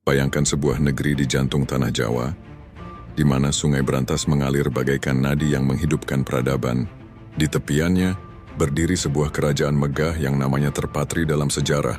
Bayangkan sebuah negeri di jantung tanah Jawa, di mana sungai Brantas mengalir bagaikan nadi yang menghidupkan peradaban. Di tepiannya, berdiri sebuah kerajaan megah yang namanya terpatri dalam sejarah,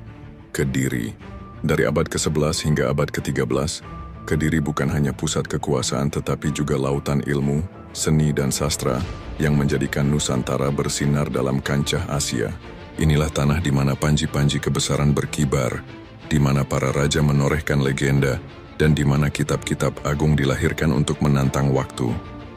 Kediri. Dari abad ke-11 hingga abad ke-13, Kediri bukan hanya pusat kekuasaan tetapi juga lautan ilmu, seni dan sastra yang menjadikan Nusantara bersinar dalam kancah Asia. Inilah tanah di mana panji-panji kebesaran berkibar, di mana para raja menorehkan legenda, dan di mana kitab-kitab agung dilahirkan untuk menantang waktu.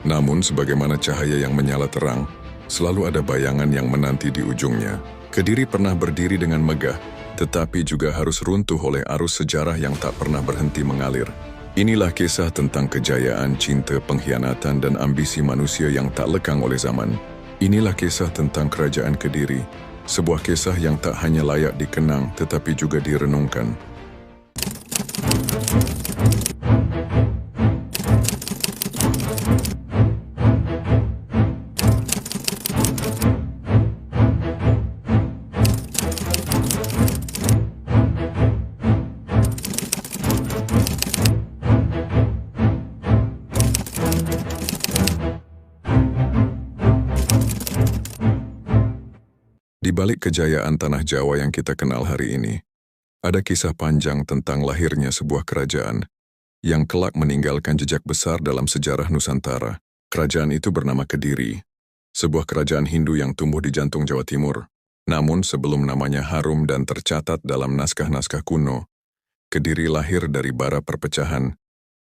Namun, sebagaimana cahaya yang menyala terang, selalu ada bayangan yang menanti di ujungnya. Kediri pernah berdiri dengan megah, tetapi juga harus runtuh oleh arus sejarah yang tak pernah berhenti mengalir. Inilah kisah tentang kejayaan, cinta, pengkhianatan, dan ambisi manusia yang tak lekang oleh zaman. Inilah kisah tentang Kerajaan Kediri, sebuah kisah yang tak hanya layak dikenang tetapi juga direnungkan. Di balik kejayaan tanah Jawa yang kita kenal hari ini, ada kisah panjang tentang lahirnya sebuah kerajaan yang kelak meninggalkan jejak besar dalam sejarah Nusantara. Kerajaan itu bernama Kediri, sebuah kerajaan Hindu yang tumbuh di jantung Jawa Timur. Namun sebelum namanya harum dan tercatat dalam naskah-naskah kuno, Kediri lahir dari bara perpecahan,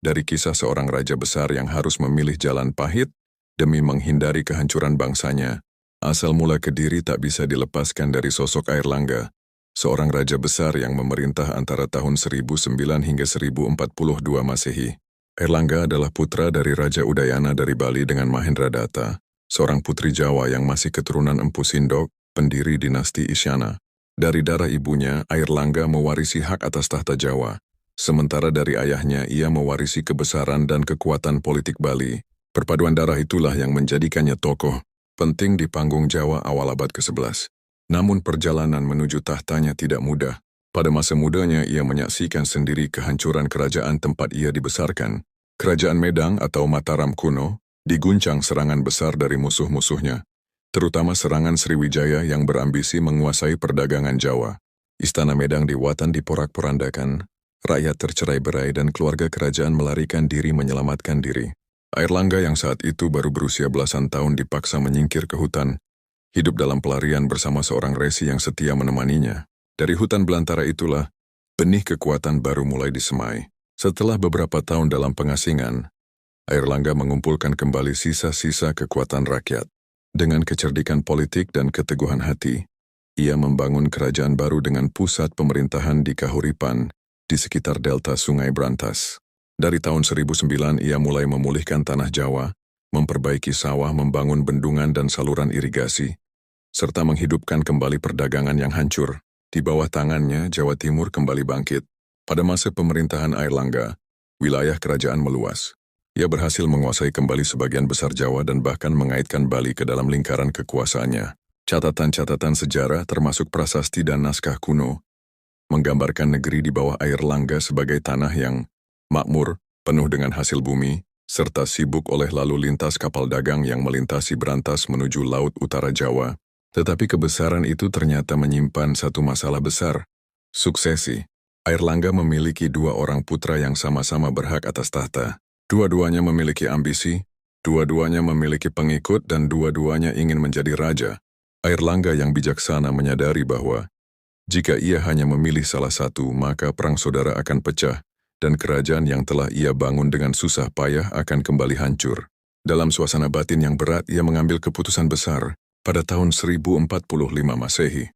dari kisah seorang raja besar yang harus memilih jalan pahit demi menghindari kehancuran bangsanya. Asal mula Kediri tak bisa dilepaskan dari sosok Airlangga, seorang raja besar yang memerintah antara tahun 1009 hingga 1042 Masehi. Airlangga adalah putra dari Raja Udayana dari Bali dengan Mahendradatta, seorang putri Jawa yang masih keturunan Empu Sindok, pendiri dinasti Isyana. Dari darah ibunya, Airlangga mewarisi hak atas tahta Jawa, sementara dari ayahnya ia mewarisi kebesaran dan kekuatan politik Bali. Perpaduan darah itulah yang menjadikannya tokoh penting di panggung Jawa awal abad ke-11. Namun perjalanan menuju tahtanya tidak mudah. Pada masa mudanya ia menyaksikan sendiri kehancuran kerajaan tempat ia dibesarkan. Kerajaan Medang atau Mataram kuno diguncang serangan besar dari musuh-musuhnya, terutama serangan Sriwijaya yang berambisi menguasai perdagangan Jawa. Istana Medang di Watan diporak-porandakan, rakyat tercerai-berai dan keluarga kerajaan melarikan diri menyelamatkan diri. Airlangga yang saat itu baru berusia belasan tahun dipaksa menyingkir ke hutan, hidup dalam pelarian bersama seorang resi yang setia menemaninya. Dari hutan belantara itulah, benih kekuatan baru mulai disemai. Setelah beberapa tahun dalam pengasingan, Airlangga mengumpulkan kembali sisa-sisa kekuatan rakyat. Dengan kecerdikan politik dan keteguhan hati, ia membangun kerajaan baru dengan pusat pemerintahan di Kahuripan, di sekitar delta Sungai Brantas. Dari tahun 1009 ia mulai memulihkan tanah Jawa, memperbaiki sawah, membangun bendungan dan saluran irigasi, serta menghidupkan kembali perdagangan yang hancur. Di bawah tangannya, Jawa Timur kembali bangkit. Pada masa pemerintahan Airlangga, wilayah kerajaan meluas. Ia berhasil menguasai kembali sebagian besar Jawa dan bahkan mengaitkan Bali ke dalam lingkaran kekuasaannya. Catatan-catatan sejarah termasuk prasasti dan naskah kuno menggambarkan negeri di bawah Airlangga sebagai tanah yang makmur, penuh dengan hasil bumi, serta sibuk oleh lalu lintas kapal dagang yang melintasi Brantas menuju Laut Utara Jawa. Tetapi kebesaran itu ternyata menyimpan satu masalah besar, suksesi. Airlangga memiliki dua orang putra yang sama-sama berhak atas tahta. Dua-duanya memiliki ambisi, dua-duanya memiliki pengikut dan dua-duanya ingin menjadi raja. Airlangga yang bijaksana menyadari bahwa jika ia hanya memilih salah satu, maka perang saudara akan pecah, dan kerajaan yang telah ia bangun dengan susah payah akan kembali hancur. Dalam suasana batin yang berat, ia mengambil keputusan besar pada tahun 1045 Masehi.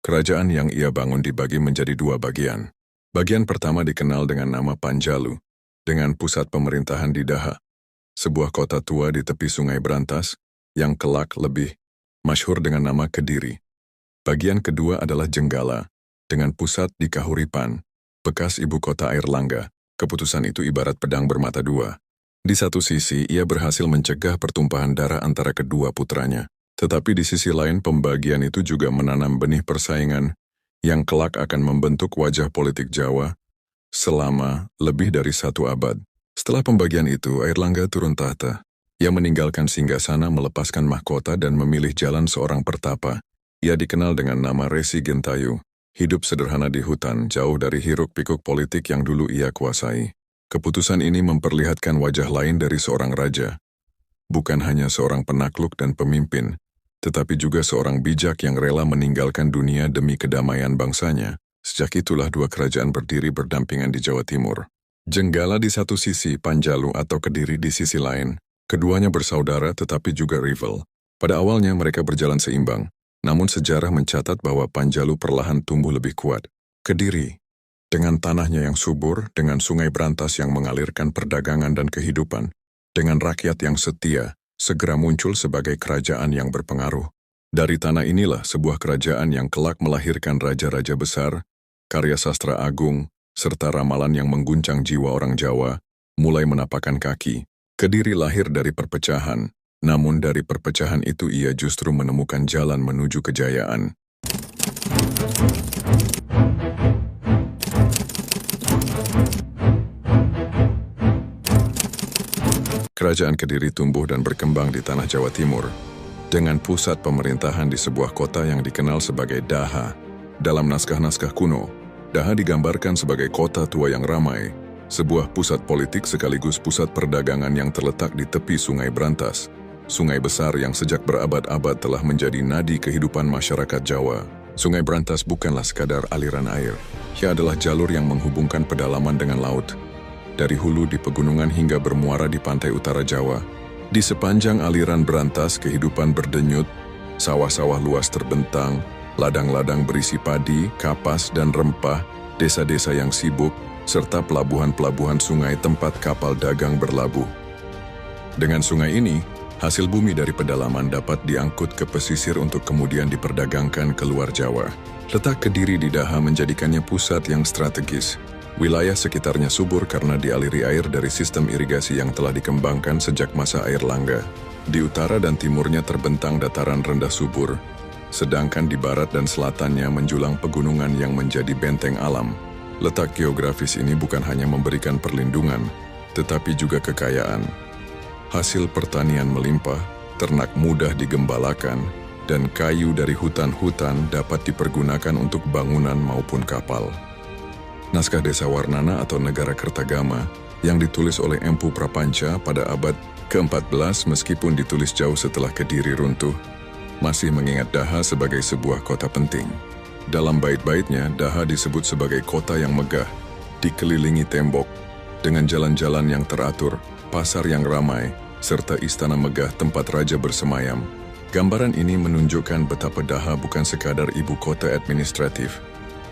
Kerajaan yang ia bangun dibagi menjadi dua bagian. Bagian pertama dikenal dengan nama Panjalu, dengan pusat pemerintahan di Daha, sebuah kota tua di tepi Sungai Brantas yang kelak lebih masyhur dengan nama Kediri. Bagian kedua adalah Jenggala, dengan pusat di Kahuripan, bekas ibu kota Airlangga. Keputusan itu ibarat pedang bermata dua. Di satu sisi, ia berhasil mencegah pertumpahan darah antara kedua putranya. Tetapi di sisi lain, pembagian itu juga menanam benih persaingan yang kelak akan membentuk wajah politik Jawa selama lebih dari 1 abad. Setelah pembagian itu, Airlangga turun tahta. Ia meninggalkan singgasana, melepaskan mahkota dan memilih jalan seorang pertapa. Ia dikenal dengan nama Resi Gentayu. Hidup sederhana di hutan, jauh dari hiruk-pikuk politik yang dulu ia kuasai. Keputusan ini memperlihatkan wajah lain dari seorang raja. Bukan hanya seorang penakluk dan pemimpin, tetapi juga seorang bijak yang rela meninggalkan dunia demi kedamaian bangsanya. Sejak itulah 2 kerajaan berdiri berdampingan di Jawa Timur. Jenggala di satu sisi, Panjalu atau Kediri di sisi lain. Keduanya bersaudara tetapi juga rival. Pada awalnya mereka berjalan seimbang, namun sejarah mencatat bahwa Panjalu perlahan tumbuh lebih kuat. Kediri, dengan tanahnya yang subur, dengan sungai berantas yang mengalirkan perdagangan dan kehidupan, dengan rakyat yang setia, segera muncul sebagai kerajaan yang berpengaruh. Dari tanah inilah sebuah kerajaan yang kelak melahirkan raja-raja besar, karya sastra agung, serta ramalan yang mengguncang jiwa orang Jawa, mulai menapakkan kaki. Kediri lahir dari perpecahan, namun dari perpecahan itu ia justru menemukan jalan menuju kejayaan. Kerajaan Kediri tumbuh dan berkembang di tanah Jawa Timur, dengan pusat pemerintahan di sebuah kota yang dikenal sebagai Daha. Dalam naskah-naskah kuno, Daha digambarkan sebagai kota tua yang ramai, sebuah pusat politik sekaligus pusat perdagangan yang terletak di tepi Sungai Berantas, sungai besar yang sejak berabad-abad telah menjadi nadi kehidupan masyarakat Jawa. Sungai Berantas bukanlah sekadar aliran air, ia adalah jalur yang menghubungkan pedalaman dengan laut. Dari hulu di pegunungan hingga bermuara di pantai utara Jawa. Di sepanjang aliran Berantas kehidupan berdenyut, sawah-sawah luas terbentang, ladang-ladang berisi padi, kapas, dan rempah, desa-desa yang sibuk, serta pelabuhan-pelabuhan sungai tempat kapal dagang berlabuh. Dengan sungai ini, hasil bumi dari pedalaman dapat diangkut ke pesisir untuk kemudian diperdagangkan ke luar Jawa. Letak Kediri di Daha menjadikannya pusat yang strategis. Wilayah sekitarnya subur karena dialiri air dari sistem irigasi yang telah dikembangkan sejak masa Airlangga. Di utara dan timurnya terbentang dataran rendah subur, sedangkan di barat dan selatannya menjulang pegunungan yang menjadi benteng alam. Letak geografis ini bukan hanya memberikan perlindungan, tetapi juga kekayaan. Hasil pertanian melimpah, ternak mudah digembalakan, dan kayu dari hutan-hutan dapat dipergunakan untuk bangunan maupun kapal. Naskah Desa Warnana atau Negara Kertagama yang ditulis oleh Empu Prapanca pada abad ke-14 meskipun ditulis jauh setelah Kediri runtuh, masih mengingat Daha sebagai sebuah kota penting. Dalam bait-baitnya, Daha disebut sebagai kota yang megah, dikelilingi tembok, dengan jalan-jalan yang teratur, pasar yang ramai, serta istana megah tempat raja bersemayam. Gambaran ini menunjukkan betapa Daha bukan sekadar ibu kota administratif,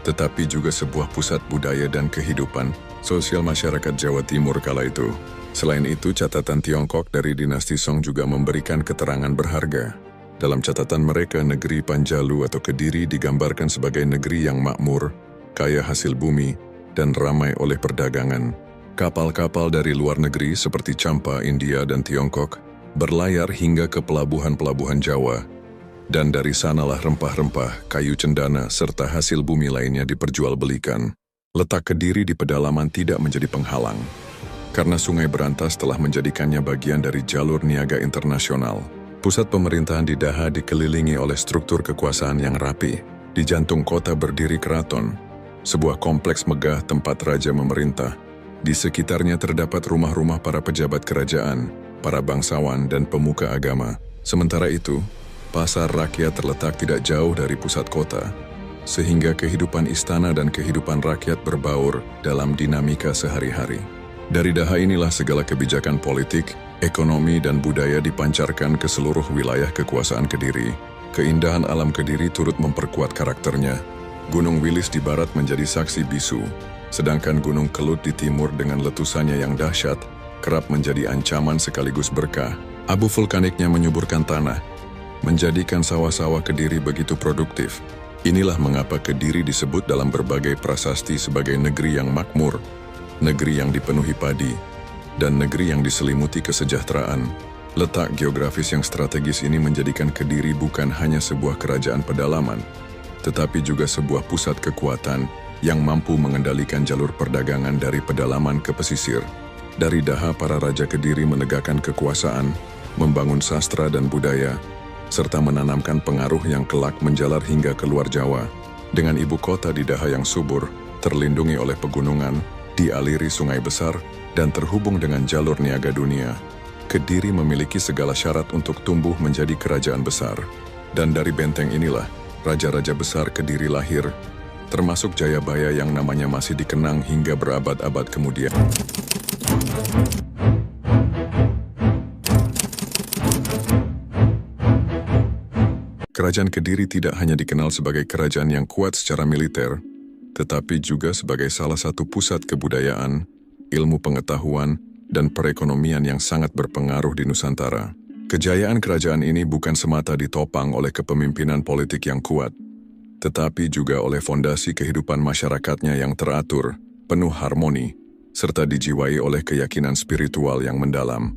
tetapi juga sebuah pusat budaya dan kehidupan sosial masyarakat Jawa Timur kala itu. Selain itu, catatan Tiongkok dari dinasti Song juga memberikan keterangan berharga. Dalam catatan mereka, negeri Panjalu atau Kediri digambarkan sebagai negeri yang makmur, kaya hasil bumi, dan ramai oleh perdagangan. Kapal-kapal dari luar negeri seperti Champa, India, dan Tiongkok berlayar hingga ke pelabuhan-pelabuhan Jawa, dan dari sanalah rempah-rempah, kayu cendana, serta hasil bumi lainnya diperjualbelikan. Letak Kediri di pedalaman tidak menjadi penghalang, karena Sungai Berantas telah menjadikannya bagian dari jalur niaga internasional. Pusat pemerintahan di Daha dikelilingi oleh struktur kekuasaan yang rapi. Di jantung kota berdiri keraton, sebuah kompleks megah tempat raja memerintah. Di sekitarnya terdapat rumah-rumah para pejabat kerajaan, para bangsawan, dan pemuka agama. Sementara itu, pasar rakyat terletak tidak jauh dari pusat kota, sehingga kehidupan istana dan kehidupan rakyat berbaur dalam dinamika sehari-hari. Dari Daha inilah segala kebijakan politik, ekonomi, dan budaya dipancarkan ke seluruh wilayah kekuasaan Kediri. Keindahan alam Kediri turut memperkuat karakternya. Gunung Wilis di barat menjadi saksi bisu, sedangkan Gunung Kelut di timur dengan letusannya yang dahsyat kerap menjadi ancaman sekaligus berkah. Abu vulkaniknya menyuburkan tanah, menjadikan sawah-sawah Kediri begitu produktif. Inilah mengapa Kediri disebut dalam berbagai prasasti sebagai negeri yang makmur, negeri yang dipenuhi padi, dan negeri yang diselimuti kesejahteraan. Letak geografis yang strategis ini menjadikan Kediri bukan hanya sebuah kerajaan pedalaman, tetapi juga sebuah pusat kekuatan yang mampu mengendalikan jalur perdagangan dari pedalaman ke pesisir. Dari daha para raja Kediri menegakkan kekuasaan, membangun sastra dan budaya, serta menanamkan pengaruh yang kelak menjalar hingga keluar Jawa. Dengan ibu kota di daha yang subur, terlindungi oleh pegunungan, dialiri sungai besar, dan terhubung dengan jalur niaga dunia, Kediri memiliki segala syarat untuk tumbuh menjadi kerajaan besar. Dan dari benteng inilah, raja-raja besar Kediri lahir, termasuk Jayabaya yang namanya masih dikenang hingga berabad-abad kemudian. Kerajaan Kediri tidak hanya dikenal sebagai kerajaan yang kuat secara militer, tetapi juga sebagai salah satu pusat kebudayaan, ilmu pengetahuan, dan perekonomian yang sangat berpengaruh di Nusantara. Kejayaan kerajaan ini bukan semata ditopang oleh kepemimpinan politik yang kuat, tetapi juga oleh fondasi kehidupan masyarakatnya yang teratur, penuh harmoni, serta dijiwai oleh keyakinan spiritual yang mendalam.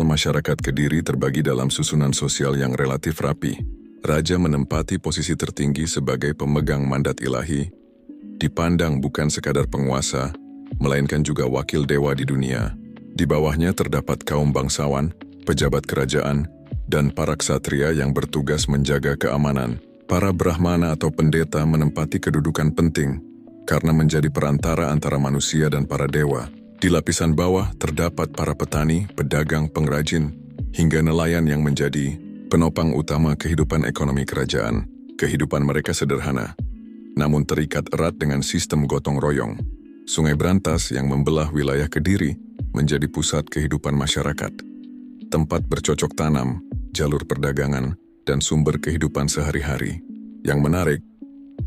Masyarakat Kediri terbagi dalam susunan sosial yang relatif rapi. Raja menempati posisi tertinggi sebagai pemegang mandat ilahi, dipandang bukan sekadar penguasa, melainkan juga wakil dewa di dunia. Di bawahnya terdapat kaum bangsawan, pejabat kerajaan, dan para ksatria yang bertugas menjaga keamanan. Para brahmana atau pendeta menempati kedudukan penting karena menjadi perantara antara manusia dan para dewa. Di lapisan bawah terdapat para petani, pedagang, pengrajin, hingga nelayan yang menjadi penopang utama kehidupan ekonomi kerajaan. Kehidupan mereka sederhana, namun terikat erat dengan sistem gotong royong. Sungai Brantas yang membelah wilayah Kediri menjadi pusat kehidupan masyarakat, tempat bercocok tanam, jalur perdagangan, dan sumber kehidupan sehari-hari. Yang menarik,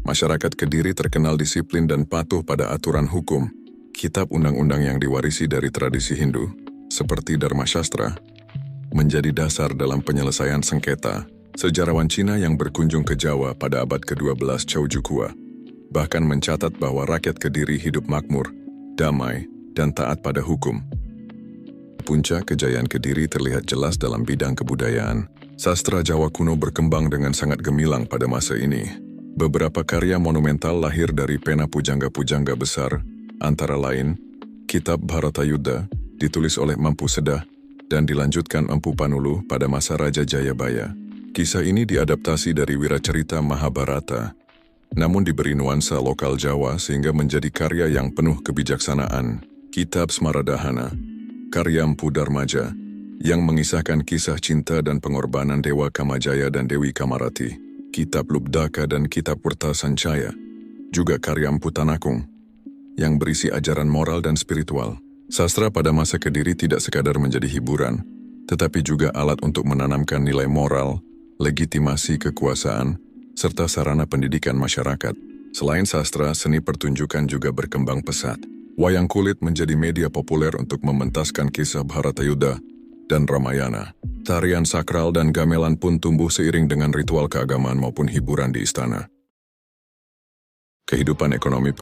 masyarakat Kediri terkenal disiplin dan patuh pada aturan hukum. Kitab undang-undang yang diwarisi dari tradisi Hindu, seperti Dharma Shastra, menjadi dasar dalam penyelesaian sengketa. Sejarawan Cina yang berkunjung ke Jawa pada abad ke-12 Chow Jukua bahkan mencatat bahwa rakyat Kediri hidup makmur, damai, dan taat pada hukum. Puncak kejayaan Kediri terlihat jelas dalam bidang kebudayaan. Sastra Jawa kuno berkembang dengan sangat gemilang pada masa ini. Beberapa karya monumental lahir dari pena pujangga-pujangga besar, antara lain Kitab Bharatayuddha ditulis oleh Empu Sedah dan dilanjutkan Empu Panulu pada masa Raja Jayabaya. Kisah ini diadaptasi dari wiracarita Mahabharata, namun diberi nuansa lokal Jawa sehingga menjadi karya yang penuh kebijaksanaan. Kitab Smaradhana, karya Empu Darmaja, yang mengisahkan kisah cinta dan pengorbanan Dewa Kamajaya dan Dewi Kamarati. Kitab Lubdaka dan Kitab Purta Sancaya, juga karya Empu Tanakung, yang berisi ajaran moral dan spiritual. Sastra pada masa Kediri tidak sekadar menjadi hiburan, tetapi juga alat untuk menanamkan nilai moral, legitimasi kekuasaan, serta sarana pendidikan masyarakat. Selain sastra, seni pertunjukan juga berkembang pesat. Wayang kulit menjadi media populer untuk mementaskan kisah Bharatayuddha dan Ramayana. Tarian sakral dan gamelan pun tumbuh seiring dengan ritual keagamaan maupun hiburan di istana. Kehidupan ekonomi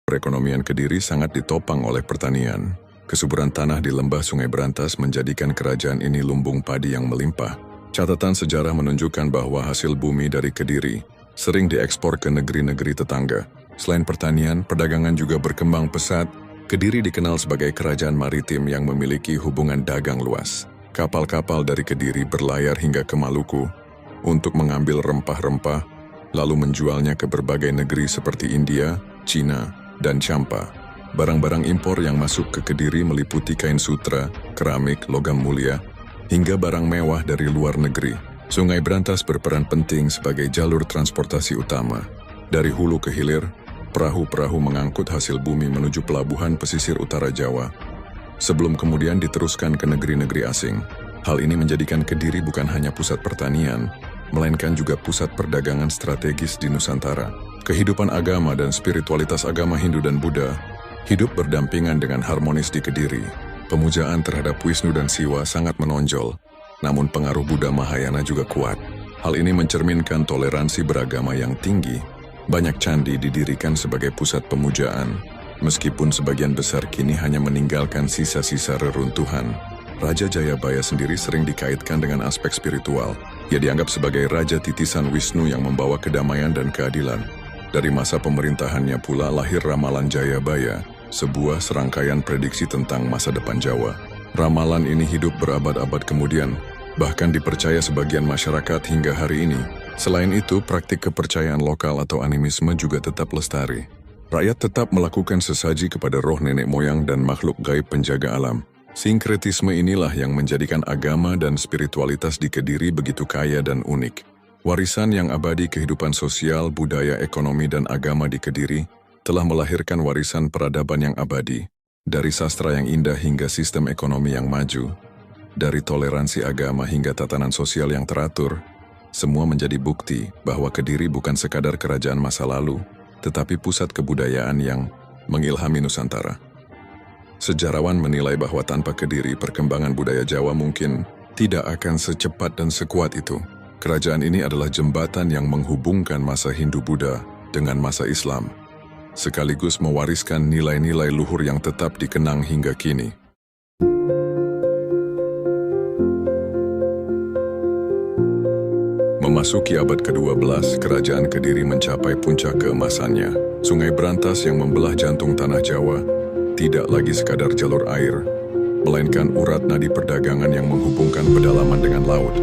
perekonomian Kediri sangat ditopang oleh pertanian. Kesuburan tanah di lembah Sungai Brantas menjadikan kerajaan ini lumbung padi yang melimpah. Catatan sejarah menunjukkan bahwa hasil bumi dari Kediri sering diekspor ke negeri-negeri tetangga. Selain pertanian, perdagangan juga berkembang pesat. Kediri dikenal sebagai kerajaan maritim yang memiliki hubungan dagang luas. Kapal-kapal dari Kediri berlayar hingga ke Maluku untuk mengambil rempah-rempah, lalu menjualnya ke berbagai negeri seperti India, Cina, dan Champa. Barang-barang impor yang masuk ke Kediri meliputi kain sutra, keramik, logam mulia, hingga barang mewah dari luar negeri. Sungai Brantas berperan penting sebagai jalur transportasi utama. Dari hulu ke hilir, perahu-perahu mengangkut hasil bumi menuju pelabuhan pesisir utara Jawa, sebelum kemudian diteruskan ke negeri-negeri asing. Hal ini menjadikan Kediri bukan hanya pusat pertanian, melainkan juga pusat perdagangan strategis di Nusantara. Kehidupan agama dan spiritualitas agama Hindu dan Buddha hidup berdampingan dengan harmonis di Kediri. Pemujaan terhadap Wisnu dan Siwa sangat menonjol, namun pengaruh Buddha Mahayana juga kuat. Hal ini mencerminkan toleransi beragama yang tinggi. Banyak candi didirikan sebagai pusat pemujaan, meskipun sebagian besar kini hanya meninggalkan sisa-sisa reruntuhan. Raja Jayabaya sendiri sering dikaitkan dengan aspek spiritual. Ia dianggap sebagai raja titisan Wisnu yang membawa kedamaian dan keadilan. Dari masa pemerintahannya pula lahir ramalan Jayabaya, sebuah serangkaian prediksi tentang masa depan Jawa. Ramalan ini hidup berabad-abad kemudian, bahkan dipercaya sebagian masyarakat hingga hari ini. Selain itu, praktik kepercayaan lokal atau animisme juga tetap lestari. Rakyat tetap melakukan sesaji kepada roh nenek moyang dan makhluk gaib penjaga alam. Sinkretisme inilah yang menjadikan agama dan spiritualitas di Kediri begitu kaya dan unik. Warisan yang abadi kehidupan sosial, budaya, ekonomi, dan agama di Kediri telah melahirkan warisan peradaban yang abadi. Dari sastra yang indah hingga sistem ekonomi yang maju, dari toleransi agama hingga tatanan sosial yang teratur, semua menjadi bukti bahwa Kediri bukan sekadar kerajaan masa lalu, tetapi pusat kebudayaan yang mengilhami Nusantara. Sejarawan menilai bahwa tanpa Kediri, perkembangan budaya Jawa mungkin tidak akan secepat dan sekuat itu. Kerajaan ini adalah jembatan yang menghubungkan masa Hindu-Buddha dengan masa Islam, sekaligus mewariskan nilai-nilai luhur yang tetap dikenang hingga kini. Memasuki abad ke-12, kerajaan Kediri mencapai puncak keemasannya. Sungai Brantas yang membelah jantung tanah Jawa tidak lagi sekadar jalur air, melainkan urat nadi perdagangan yang menghubungkan pedalaman dengan laut.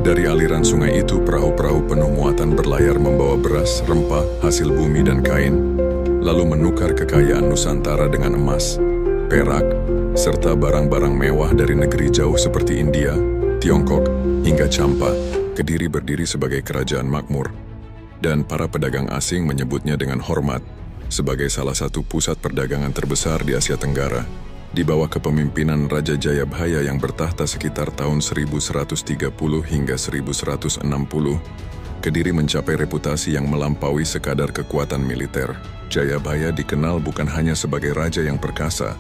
Dari aliran sungai itu, perahu-perahu penuh muatan berlayar membawa beras, rempah, hasil bumi, dan kain, lalu menukar kekayaan Nusantara dengan emas, perak, serta barang-barang mewah dari negeri jauh seperti India, Tiongkok, hingga Champa. Kediri berdiri sebagai kerajaan makmur, dan para pedagang asing menyebutnya dengan hormat sebagai salah satu pusat perdagangan terbesar di Asia Tenggara. Di bawah kepemimpinan Raja Jayabhaya yang bertahta sekitar tahun 1130 hingga 1160, Kediri mencapai reputasi yang melampaui sekadar kekuatan militer. Jayabhaya dikenal bukan hanya sebagai raja yang perkasa,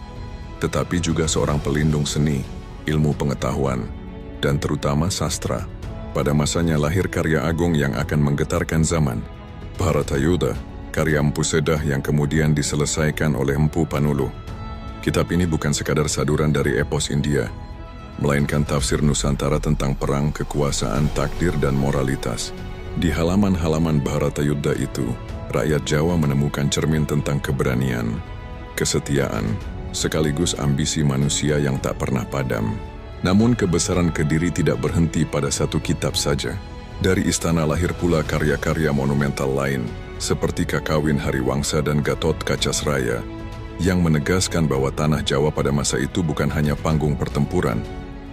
tetapi juga seorang pelindung seni, ilmu pengetahuan, dan terutama sastra. Pada masanya lahir karya agung yang akan menggetarkan zaman, Bharatayuddha, karya Empu Sedah yang kemudian diselesaikan oleh Empu Panulu. Kitab ini bukan sekadar saduran dari epos India, melainkan tafsir Nusantara tentang perang, kekuasaan, takdir, dan moralitas. Di halaman-halaman Bharatayuddha itu, rakyat Jawa menemukan cermin tentang keberanian, kesetiaan, sekaligus ambisi manusia yang tak pernah padam. Namun kebesaran Kediri tidak berhenti pada satu kitab saja. Dari istana lahir pula karya-karya monumental lain, seperti Kakawin Hariwangsa dan Gatot Kacasraya, yang menegaskan bahwa tanah Jawa pada masa itu bukan hanya panggung pertempuran,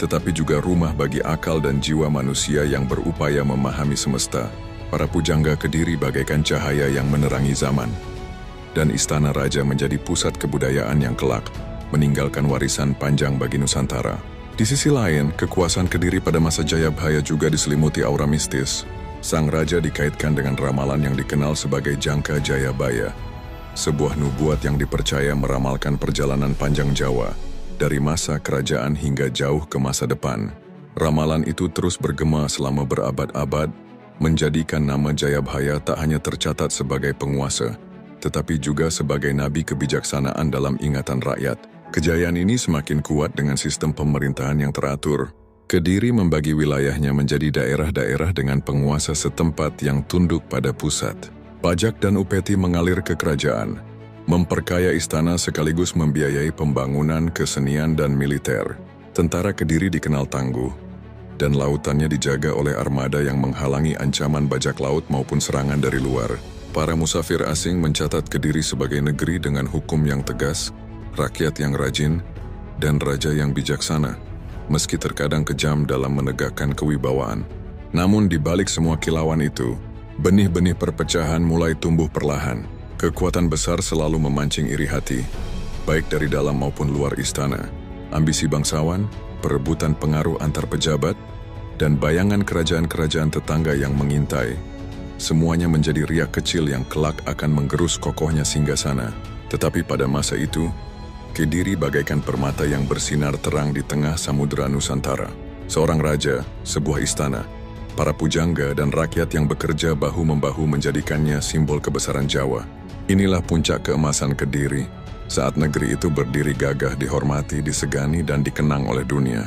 tetapi juga rumah bagi akal dan jiwa manusia yang berupaya memahami semesta. Para pujangga Kediri bagaikan cahaya yang menerangi zaman, dan istana raja menjadi pusat kebudayaan yang kelak meninggalkan warisan panjang bagi Nusantara. Di sisi lain, kekuasaan Kediri pada masa Jayabhaya juga diselimuti aura mistis. Sang raja dikaitkan dengan ramalan yang dikenal sebagai Jangka Jayabaya, sebuah nubuat yang dipercaya meramalkan perjalanan panjang Jawa, dari masa kerajaan hingga jauh ke masa depan. Ramalan itu terus bergema selama berabad-abad, menjadikan nama Jayabhaya tak hanya tercatat sebagai penguasa, tetapi juga sebagai nabi kebijaksanaan dalam ingatan rakyat. Kejayaan ini semakin kuat dengan sistem pemerintahan yang teratur. Kediri membagi wilayahnya menjadi daerah-daerah dengan penguasa setempat yang tunduk pada pusat. Pajak dan upeti mengalir ke kerajaan, memperkaya istana sekaligus membiayai pembangunan, kesenian, dan militer. Tentara Kediri dikenal tangguh, dan lautannya dijaga oleh armada yang menghalangi ancaman bajak laut maupun serangan dari luar. Para musafir asing mencatat Kediri sebagai negeri dengan hukum yang tegas, rakyat yang rajin, dan raja yang bijaksana, meski terkadang kejam dalam menegakkan kewibawaan. Namun di balik semua kilauan itu, benih-benih perpecahan mulai tumbuh perlahan. Kekuatan besar selalu memancing iri hati, baik dari dalam maupun luar istana. Ambisi bangsawan, perebutan pengaruh antar pejabat, dan bayangan kerajaan-kerajaan tetangga yang mengintai. Semuanya menjadi riak kecil yang kelak akan menggerus kokohnya singgasana. Tetapi pada masa itu, Kediri bagaikan permata yang bersinar terang di tengah samudera Nusantara. Seorang raja, sebuah istana, para pujangga dan rakyat yang bekerja bahu-membahu menjadikannya simbol kebesaran Jawa. Inilah puncak keemasan Kediri, saat negeri itu berdiri gagah, dihormati, disegani, dan dikenang oleh dunia.